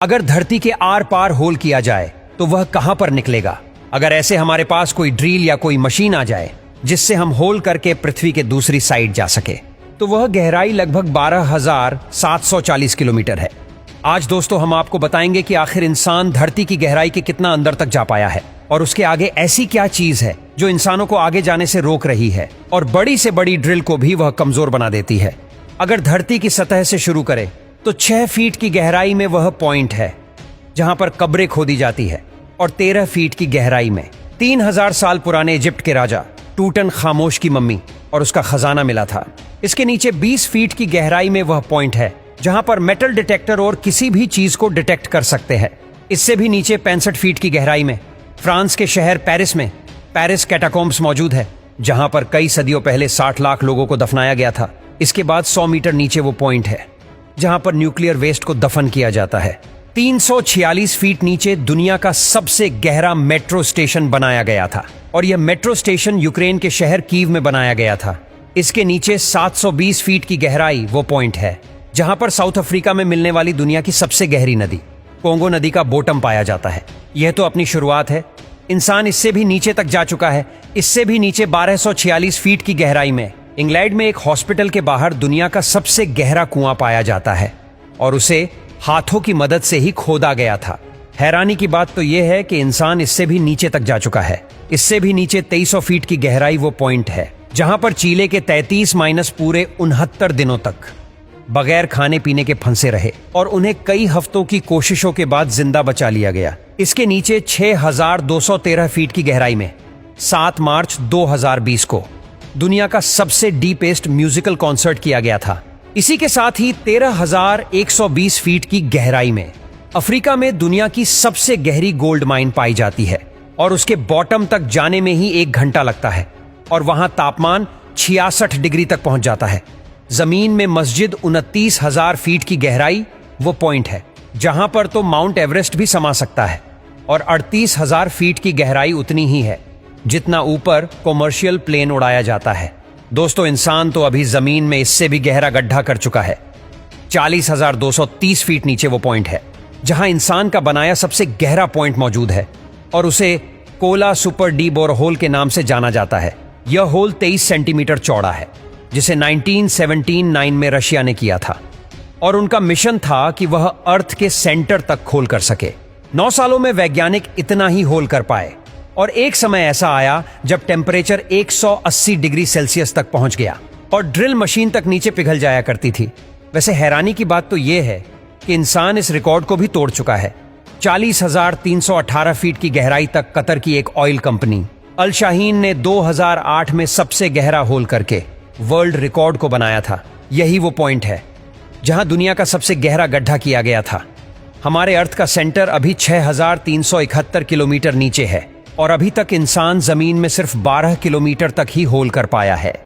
अगर धरती के आर पार होल किया जाए तो वह कहां पर निकलेगा? अगर ऐसे हमारे पास कोई ड्रिल या कोई मशीन आ जाए जिससे हम होल करके पृथ्वी के दूसरी साइड जा सके, तो वह गहराई लगभग 12,740 किलोमीटर है। आज दोस्तों हम आपको बताएंगे कि आखिर इंसान धरती की गहराई के कितना अंदर तक जा पाया है और उसके आगे ऐसी क्या चीज है जो इंसानों को आगे जाने से रोक रही है और बड़ी से बड़ी ड्रिल को भी वह कमजोर बना देती है। अगर धरती की सतह से शुरू करें तो 6 फीट की गहराई में वह पॉइंट है जहां पर कब्रें खोदी जाती है और 13 फीट की गहराई में 3000 साल पुराने इजिप्ट के राजा टूटन खामोश की मम्मी और उसका खजाना मिला था। इसके नीचे 20 फीट की गहराई में वह पॉइंट है जहां पर मेटल डिटेक्टर और किसी भी चीज को डिटेक्ट कर सकते हैं। इससे भी नीचे 65 फीट की गहराई में फ्रांस के शहर पेरिस में पेरिस कैटाकॉम्ब्स मौजूद है, जहां पर कई सदियों पहले 60 लाख लोगों को दफनाया गया था। इसके बाद 100 मीटर नीचे वो पॉइंट है जहां पर न्यूक्लियर वेस्ट को दफन किया जाता है। 346 फीट नीचे दुनिया का सबसे गहरा मेट्रो स्टेशन बनाया गया था और यह मेट्रो स्टेशन यूक्रेन के शहर कीव में बनाया गया था। इसके नीचे 720 फीट की गहराई वो पॉइंट है जहां पर साउथ अफ्रीका में मिलने वाली दुनिया की सबसे गहरी नदी कोंगो नदी का बॉटम पाया जाता है। यह तो अपनी शुरुआत है, इंसान इससे भी नीचे तक जा चुका है। इससे भी नीचे 1246 फीट की गहराई में इंग्लैंड में एक हॉस्पिटल के बाहर दुनिया का सबसे गहरा कुआं पाया जाता है और उसे हाथों की मदद से ही खोदा गया था। हैरानी की बात तो यह है कि इंसान इससे भी नीचे तक जा चुका है। इससे भी नीचे 2300 फीट की गहराई वो पॉइंट है जहां पर चीले के 33 माइनस पूरे 69 दिनों तक बगैर खाने पीने के फंसे रहे और उन्हें कई हफ्तों की कोशिशों के बाद जिंदा बचा लिया गया। इसके नीचे 6213 फीट की गहराई में 7 मार्च 2020 को दुनिया का सबसे डीपेस्ट म्यूजिकल कॉन्सर्ट किया गया था। इसी के साथ ही 13,120 फीट की गहराई में अफ्रीका में दुनिया की सबसे गहरी गोल्ड माइन पाई जाती है और उसके बॉटम तक जाने में ही 1 घंटा लगता है और वहां तापमान 66 डिग्री तक पहुंच जाता है। जमीन में मस्जिद 29,000 फीट की गहराई वो पॉइंट है जहां पर तो माउंट एवरेस्ट भी समा सकता है और 38,000 फीट की गहराई उतनी ही है जितना ऊपर कॉमर्शियल प्लेन उड़ाया जाता है। दोस्तों इंसान तो अभी जमीन में इससे भी गहरा गड्ढा कर चुका है। 40,230 फीट नीचे वो पॉइंट है जहां इंसान का बनाया सबसे गहरा पॉइंट मौजूद है और उसे कोला सुपर डी बोरहोल के नाम से जाना जाता है। यह होल 23 सेंटीमीटर चौड़ा है जिसे 1979 में रशिया ने किया था और उनका मिशन था कि वह अर्थ के सेंटर तक खोल कर सके। 9 सालों में वैज्ञानिक इतना ही होल कर पाए और एक समय ऐसा आया जब टेम्परेचर 180 डिग्री सेल्सियस तक पहुंच गया और ड्रिल मशीन तक नीचे पिघल जाया करती थी। वैसे हैरानी की बात तो यह है कि इंसान इस रिकॉर्ड को भी तोड़ चुका है। 40,318 फीट की गहराई तक कतर की एक ऑयल कंपनी अल शाहीन ने 2008 में सबसे गहरा होल करके वर्ल्ड रिकॉर्ड को बनाया था। यही वो पॉइंट है जहां दुनिया का सबसे गहरा गड्ढा किया गया था। हमारे अर्थ का सेंटर अभी 6,371 किलोमीटर नीचे है और अभी तक इंसान जमीन में सिर्फ 12 किलोमीटर तक ही होल कर पाया है।